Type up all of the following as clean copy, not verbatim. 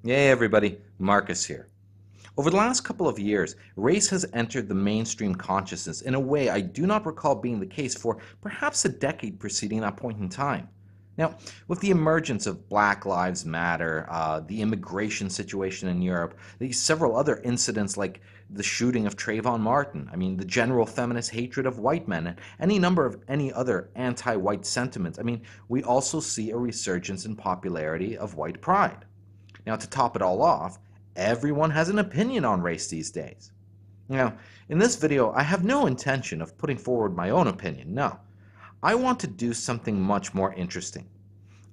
Hey everybody, Marcus here. Over the last couple of years, race has entered the mainstream consciousness in a way I do not recall being the case for perhaps a decade preceding that point in time. Now, with the emergence of Black Lives Matter, the immigration situation in Europe, these several other incidents like the shooting of Trayvon Martin, the general feminist hatred of white men, and any number of any other anti-white sentiments, we also see a resurgence in popularity of white pride. Now, to top it all off, everyone has an opinion on race these days. Now, in this video, I have no intention of putting forward my own opinion, no. I want to do something much more interesting.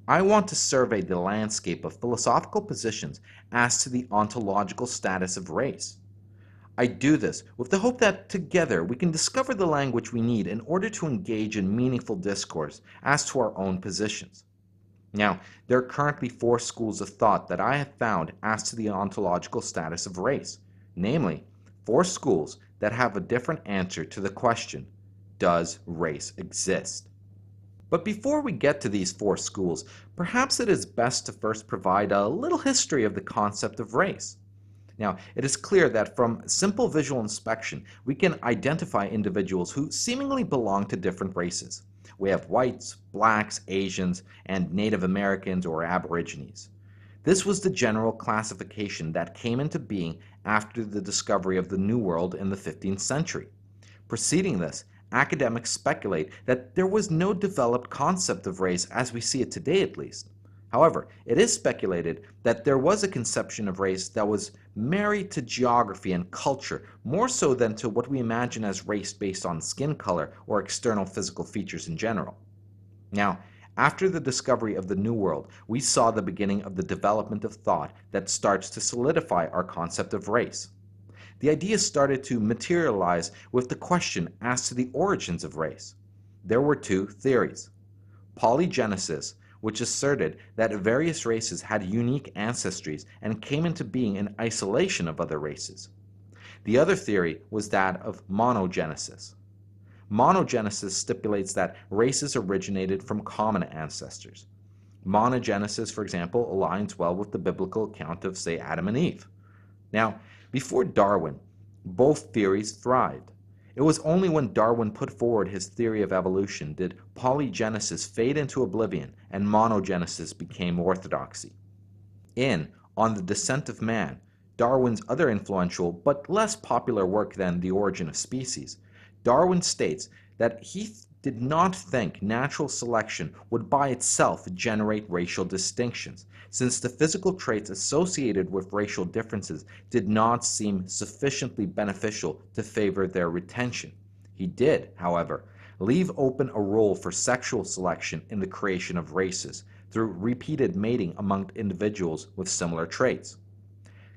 I want to survey the landscape of philosophical positions as to the ontological status of race. I do this with the hope that together we can discover the language we need in order to engage in meaningful discourse as to our own positions. Now, there are currently four schools of thought that I have found as to the ontological status of race, namely, four schools that have a different answer to the question, does race exist? But before we get to these four schools, perhaps it is best to first provide a little history of the concept of race. Now, it is clear that from simple visual inspection, we can identify individuals who seemingly belong to different races. We have whites, blacks, Asians, and Native Americans or Aborigines. This was the general classification that came into being after the discovery of the New World in the 15th century. Preceding this, academics speculate that there was no developed concept of race as we see it today at least. However, it is speculated that there was a conception of race that was married to geography and culture more so than to what we imagine as race based on skin color or external physical features in general. Now, after the discovery of the New World, we saw the beginning of the development of thought that starts to solidify our concept of race. The ideas started to materialize with the question as to the origins of race. There were two theories: polygenesis, which asserted that various races had unique ancestries and came into being in isolation of other races. The other theory was that of monogenesis. Monogenesis stipulates that races originated from common ancestors. Monogenesis, for example, aligns well with the biblical account of, say, Adam and Eve. Now, before Darwin, both theories thrived. It was only when Darwin put forward his theory of evolution did polygenesis fade into oblivion and monogenesis became orthodoxy. In On the Descent of Man, Darwin's other influential but less popular work than The Origin of Species, Darwin states that he did not think natural selection would by itself generate racial distinctions, since the physical traits associated with racial differences did not seem sufficiently beneficial to favor their retention. He did, however, leave open a role for sexual selection in the creation of races through repeated mating among individuals with similar traits.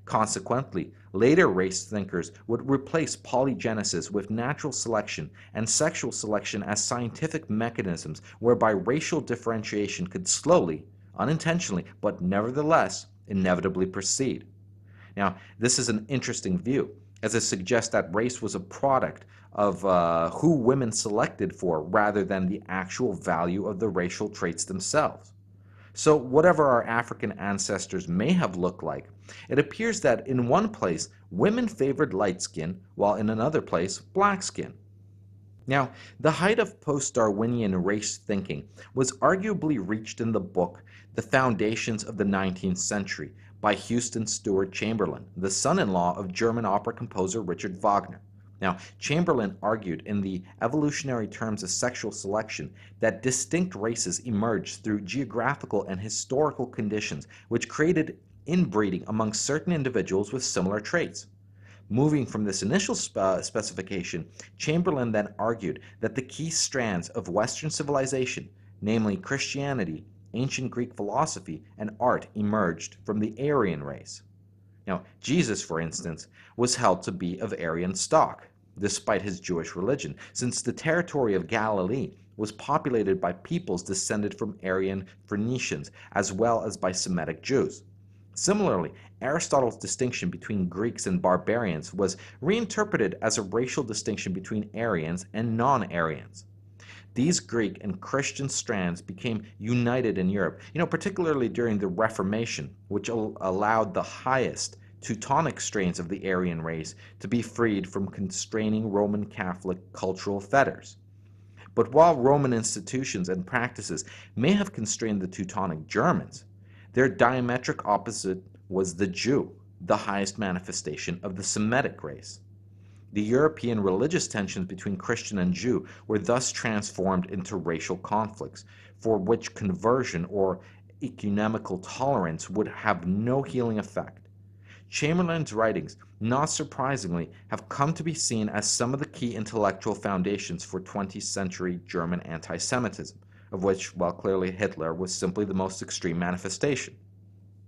Consequently, later race thinkers would replace polygenesis with natural selection and sexual selection as scientific mechanisms whereby racial differentiation could slowly, unintentionally, but nevertheless, inevitably proceed. Now, this is an interesting view, as it suggests that race was a product of who women selected for rather than the actual value of the racial traits themselves. So whatever our African ancestors may have looked like, it appears that in one place women favored light skin, while in another place black skin. Now, the height of post-Darwinian race thinking was arguably reached in the book The Foundations of the 19th Century by Houston Stewart Chamberlain, the son-in-law of German opera composer Richard Wagner. Now, Chamberlain argued in the Evolutionary Terms of Sexual Selection that distinct races emerged through geographical and historical conditions which created inbreeding among certain individuals with similar traits. Moving from this initial specification, Chamberlain then argued that the key strands of Western civilization, namely Christianity, ancient Greek philosophy, and art, emerged from the Aryan race. Now, Jesus, for instance, was held to be of Aryan stock, despite his Jewish religion, since the territory of Galilee was populated by peoples descended from Aryan Phoenicians as well as by Semitic Jews. Similarly, Aristotle's distinction between Greeks and barbarians was reinterpreted as a racial distinction between Aryans and non-Aryans. These Greek and Christian strands became united in Europe, particularly during the Reformation, which allowed the highest Teutonic strains of the Aryan race to be freed from constraining Roman Catholic cultural fetters. But while Roman institutions and practices may have constrained the Teutonic Germans, their diametric opposite was the Jew, the highest manifestation of the Semitic race. The European religious tensions between Christian and Jew were thus transformed into racial conflicts, for which conversion or ecumenical tolerance would have no healing effect. Chamberlain's writings, not surprisingly, have come to be seen as some of the key intellectual foundations for 20th century German anti-Semitism, of which, while clearly Hitler was simply the most extreme manifestation.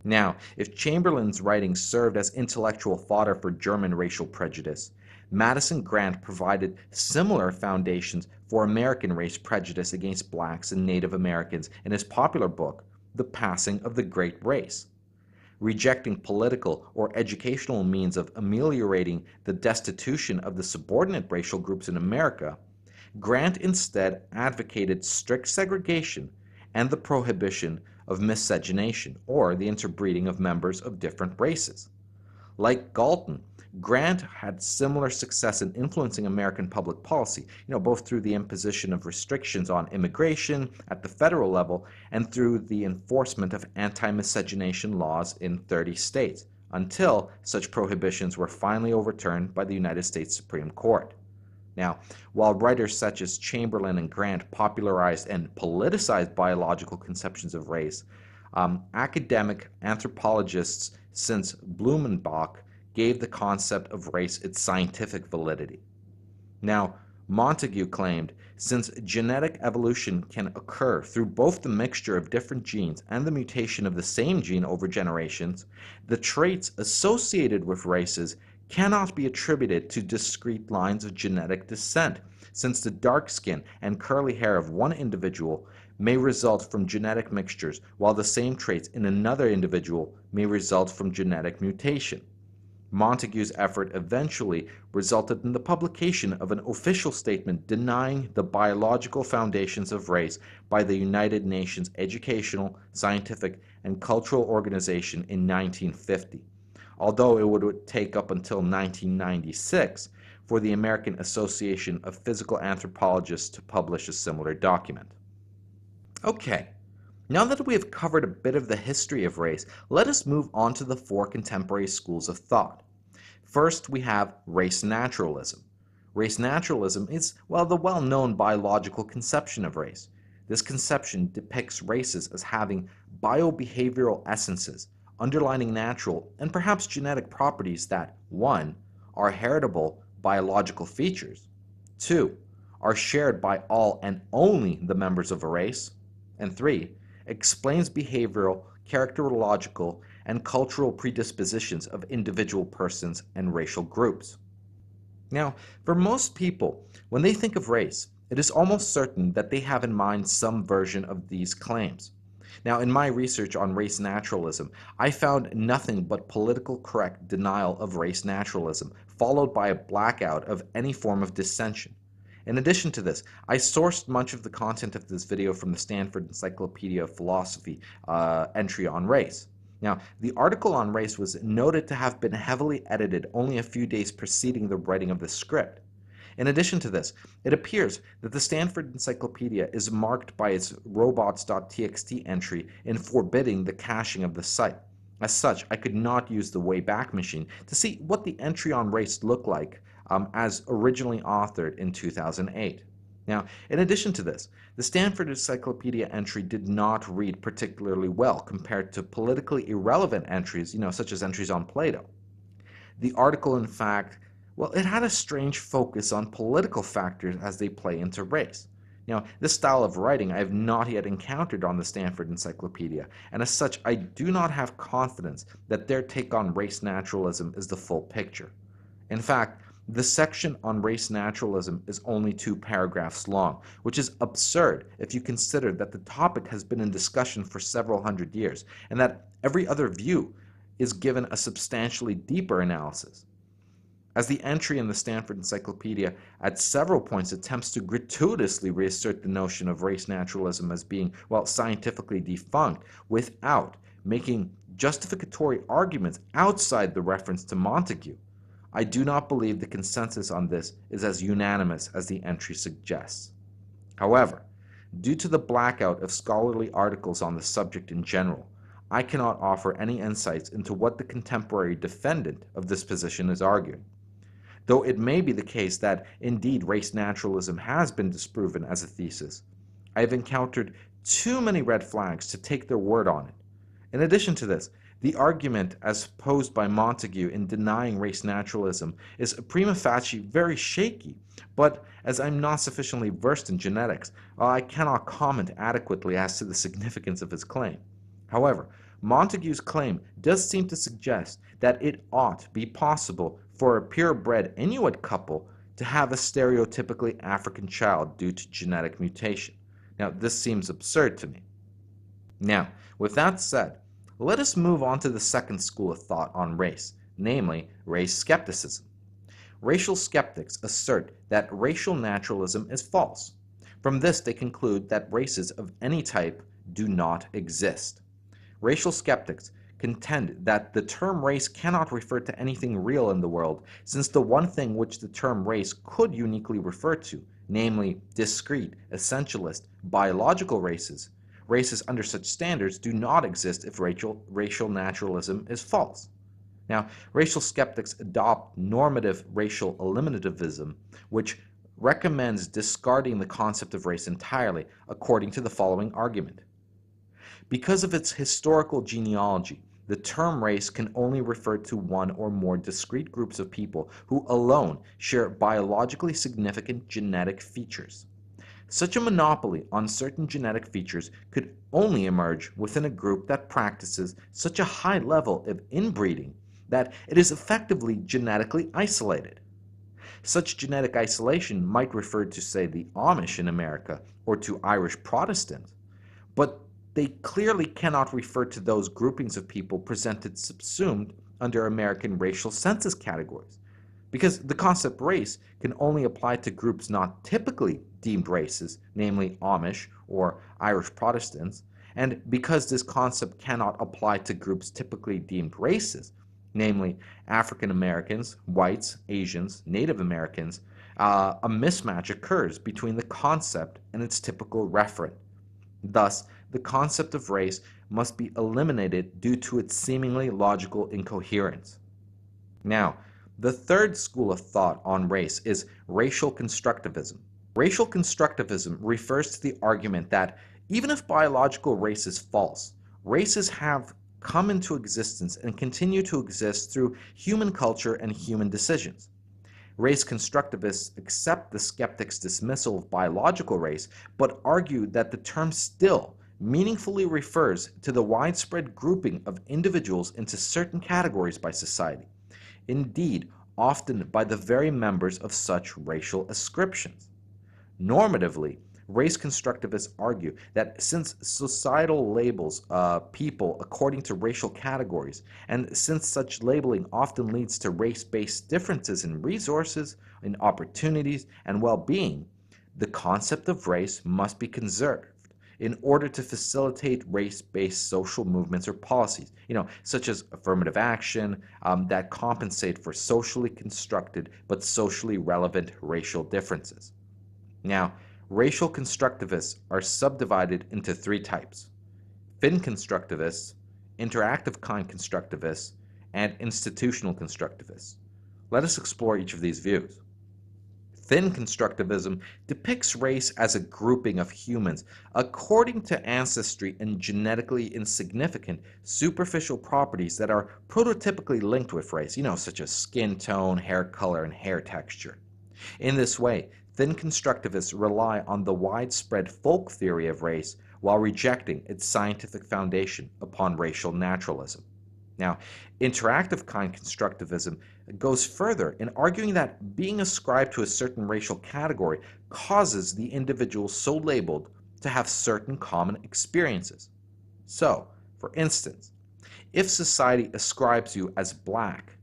Now, if Chamberlain's writings served as intellectual fodder for German racial prejudice, Madison Grant provided similar foundations for American race prejudice against blacks and Native Americans in his popular book, The Passing of the Great Race. Rejecting political or educational means of ameliorating the destitution of the subordinate racial groups in America, Grant instead advocated strict segregation and the prohibition of miscegenation, or the interbreeding of members of different races. Like Galton, Grant had similar success in influencing American public policy, both through the imposition of restrictions on immigration at the federal level and through the enforcement of anti-miscegenation laws in 30 states, until such prohibitions were finally overturned by the United States Supreme Court. Now, while writers such as Chamberlain and Grant popularized and politicized biological conceptions of race, academic anthropologists since Blumenbach gave the concept of race its scientific validity. Now, Montague claimed, since genetic evolution can occur through both the mixture of different genes and the mutation of the same gene over generations, the traits associated with races cannot be attributed to discrete lines of genetic descent, since the dark skin and curly hair of one individual may result from genetic mixtures, while the same traits in another individual may result from genetic mutation. Montague's effort eventually resulted in the publication of an official statement denying the biological foundations of race by the United Nations Educational, Scientific, and Cultural Organization in 1950, although it would take up until 1996 for the American Association of Physical Anthropologists to publish a similar document. Okay, now that we have covered a bit of the history of race, let us move on to the four contemporary schools of thought. First, we have race naturalism. Race naturalism is, the well-known biological conception of race. This conception depicts races as having biobehavioral essences, underlining natural and perhaps genetic properties that 1. Are heritable biological features, 2. Are shared by all and only the members of a race, and 3. Explains behavioral, characterological, and cultural predispositions of individual persons and racial groups. Now, for most people, when they think of race, it is almost certain that they have in mind some version of these claims. Now, in my research on race naturalism, I found nothing but political correct denial of race naturalism, followed by a blackout of any form of dissension. In addition to this, I sourced much of the content of this video from the Stanford Encyclopedia of Philosophy entry on race. Now, the article on race was noted to have been heavily edited only a few days preceding the writing of the script. In addition to this, it appears that the Stanford Encyclopedia is marked by its robots.txt entry in forbidding the caching of the site. As such, I could not use the Wayback Machine to see what the entry on race looked like as originally authored in 2008. Now, in addition to this, the Stanford Encyclopedia entry did not read particularly well compared to politically irrelevant entries, such as entries on Plato. The article, in fact, it had a strange focus on political factors as they play into race. Now, this style of writing I have not yet encountered on the Stanford Encyclopedia, and as such, I do not have confidence that their take on race naturalism is the full picture. In fact, the section on race naturalism is only 2 paragraphs long, which is absurd if you consider that the topic has been in discussion for several hundred years, and that every other view is given a substantially deeper analysis. as the entry in the Stanford Encyclopedia at several points attempts to gratuitously reassert the notion of race naturalism as being, well, scientifically defunct without making justificatory arguments outside the reference to Montague. I do not believe the consensus on this is as unanimous as the entry suggests. However, due to the blackout of scholarly articles on the subject in general, I cannot offer any insights into what the contemporary defendant of this position is arguing. Though it may be the case that indeed race naturalism has been disproven as a thesis, I have encountered too many red flags to take their word on it. In addition to this, the argument as posed by Montague in denying race naturalism is prima facie very shaky, but as I'm not sufficiently versed in genetics, I cannot comment adequately as to the significance of his claim. However, Montague's claim does seem to suggest that it ought be possible for a purebred Inuit couple to have a stereotypically African child due to genetic mutation. Now, this seems absurd to me. Now, with that said, let us move on to the second school of thought on race, namely race skepticism. Racial skeptics assert that racial naturalism is false. From this, they conclude that races of any type do not exist. Racial skeptics contend that the term race cannot refer to anything real in the world, since the one thing which the term race could uniquely refer to, namely discrete, essentialist, biological races, races under such standards do not exist if racial naturalism is false. Now, racial skeptics adopt normative racial eliminativism, which recommends discarding the concept of race entirely, according to the following argument. Because of its historical genealogy, the term race can only refer to one or more discrete groups of people who alone share biologically significant genetic features. Such a monopoly on certain genetic features could only emerge within a group that practices such a high level of inbreeding that it is effectively genetically isolated. Such genetic isolation might refer to, say, the Amish in America or to Irish Protestants, but they clearly cannot refer to those groupings of people presented subsumed under American racial census categories, because the concept race can only apply to groups not typically deemed races, namely Amish or Irish Protestants, and because this concept cannot apply to groups typically deemed races, namely African Americans, whites, Asians, Native Americans, a mismatch occurs between the concept and its typical referent. Thus, the concept of race must be eliminated due to its seemingly logical incoherence. Now, the third school of thought on race is racial constructivism. Racial constructivism refers to the argument that even if biological race is false, races have come into existence and continue to exist through human culture and human decisions. Race constructivists accept the skeptic's dismissal of biological race, but argue that the term still meaningfully refers to the widespread grouping of individuals into certain categories by society, indeed, often by the very members of such racial ascriptions. Normatively, race constructivists argue that since societal labels people according to racial categories, and since such labeling often leads to race-based differences in resources, in opportunities, and well-being, the concept of race must be conserved in order to facilitate race-based social movements or policies, such as affirmative action that compensate for socially constructed but socially relevant racial differences. Now, racial constructivists are subdivided into three types: fin constructivists, interactive kind constructivists, and institutional constructivists. Let us explore each of these views. Thin constructivism depicts race as a grouping of humans according to ancestry and genetically insignificant superficial properties that are prototypically linked with race, such as skin tone, hair color, and hair texture. In this way, thin constructivists rely on the widespread folk theory of race while rejecting its scientific foundation upon racial naturalism. Now, interactive kind constructivism goes further in arguing that being ascribed to a certain racial category causes the individual so labeled to have certain common experiences. So, for instance, if society ascribes you as black,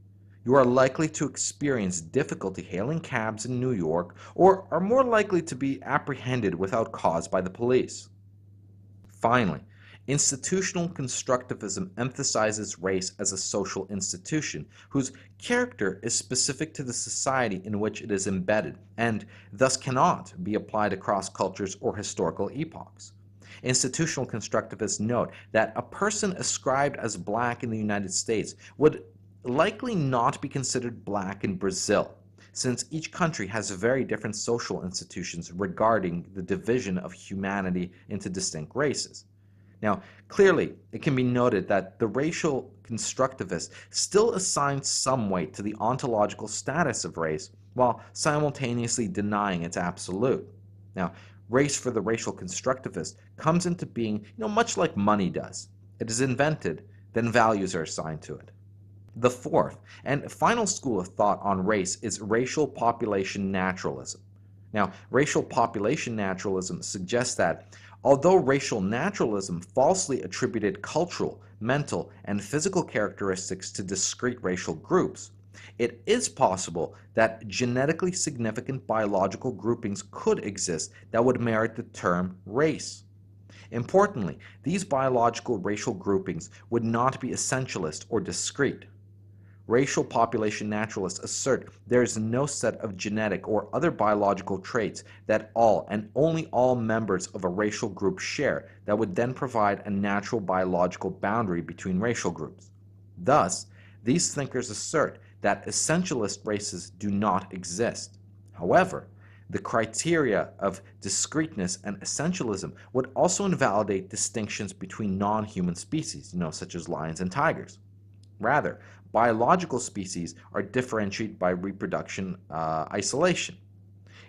You are likely to experience difficulty hailing cabs in New York or are more likely to be apprehended without cause by the police. Finally, institutional constructivism emphasizes race as a social institution whose character is specific to the society in which it is embedded and thus cannot be applied across cultures or historical epochs. Institutional constructivists note that a person ascribed as black in the United States would likely not be considered black in Brazil, since each country has very different social institutions regarding the division of humanity into distinct races. Now, clearly, it can be noted that the racial constructivist still assigns some weight to the ontological status of race while simultaneously denying its absolute. Now, race for the racial constructivist comes into being, much like money does. It is invented, then values are assigned to it. The fourth and final school of thought on race is racial population naturalism. Now, racial population naturalism suggests that although racial naturalism falsely attributed cultural, mental, and physical characteristics to discrete racial groups, it is possible that genetically significant biological groupings could exist that would merit the term race. Importantly, these biological racial groupings would not be essentialist or discrete. Racial population naturalists assert there is no set of genetic or other biological traits that all and only all members of a racial group share that would then provide a natural biological boundary between racial groups. Thus, these thinkers assert that essentialist races do not exist. However, the criteria of discreteness and essentialism would also invalidate distinctions between non-human species, such as lions and tigers. Rather, biological species are differentiated by reproduction isolation.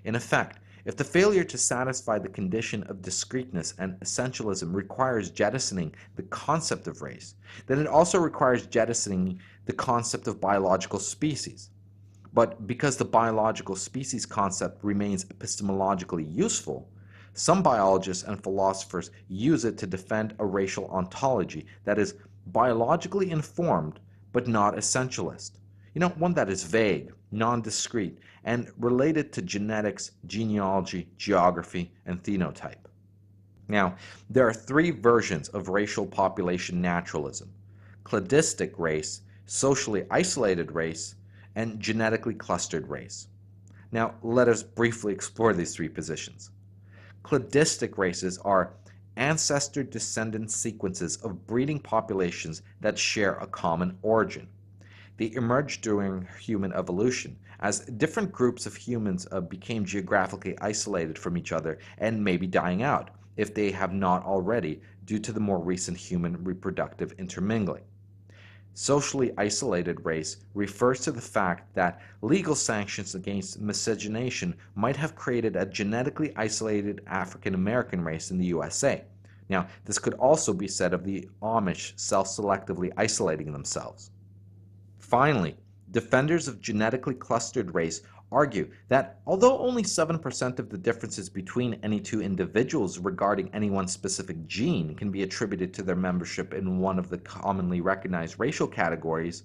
In effect, if the failure to satisfy the condition of discreteness and essentialism requires jettisoning the concept of race, then it also requires jettisoning the concept of biological species. But because the biological species concept remains epistemologically useful, some biologists and philosophers use it to defend a racial ontology that is biologically informed but not essentialist. One that is vague, non-discrete, and related to genetics, genealogy, geography, and phenotype. Now, there are three versions of racial population naturalism: cladistic race, socially isolated race, and genetically clustered race. Now, let us briefly explore these three positions. Cladistic races are ancestor-descendant sequences of breeding populations that share a common origin. They emerged during human evolution, as different groups of humans became geographically isolated from each other and may be dying out, if they have not already, due to the more recent human reproductive intermingling. Socially isolated race refers to the fact that legal sanctions against miscegenation might have created a genetically isolated African American race in the USA. Now, this could also be said of the Amish self-selectively isolating themselves. Finally, defenders of genetically clustered race argue that although only 7% of the differences between any two individuals regarding any one specific gene can be attributed to their membership in one of the commonly recognized racial categories,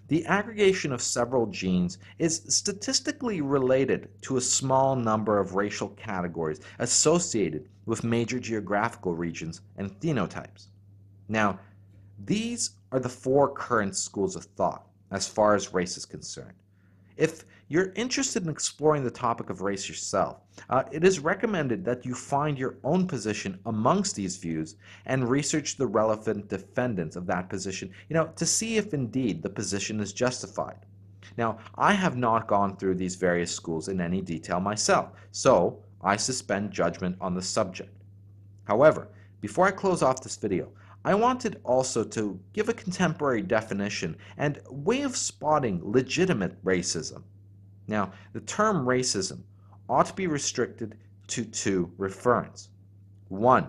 the aggregation of several genes is statistically related to a small number of racial categories associated with major geographical regions and phenotypes. Now, these are the four current schools of thought as far as race is concerned. If you're interested in exploring the topic of race yourself, it is recommended that you find your own position amongst these views and research the relevant defendants of that position, to see if indeed the position is justified. Now, I have not gone through these various schools in any detail myself, so I suspend judgment on the subject. However, before I close off this video, I wanted also to give a contemporary definition and way of spotting legitimate racism. Now, the term racism ought to be restricted to two referents. One,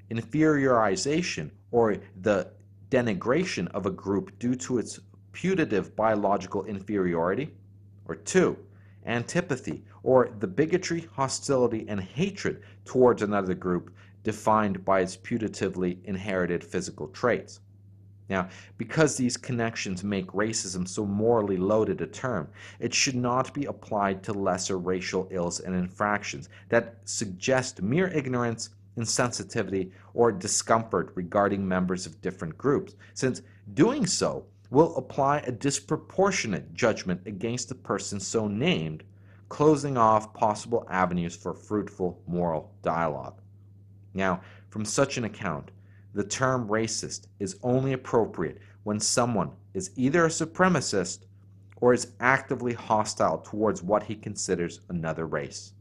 inferiorization or the denigration of a group due to its putative biological inferiority. Or two, antipathy or the bigotry, hostility, and hatred towards another group defined by its putatively inherited physical traits. Now, because these connections make racism so morally loaded a term, it should not be applied to lesser racial ills and infractions that suggest mere ignorance, insensitivity, or discomfort regarding members of different groups, since doing so will apply a disproportionate judgment against the person so named, closing off possible avenues for fruitful moral dialogue. Now, from such an account, the term racist is only appropriate when someone is either a supremacist or is actively hostile towards what he considers another race.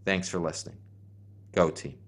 Thanks for listening. Go team.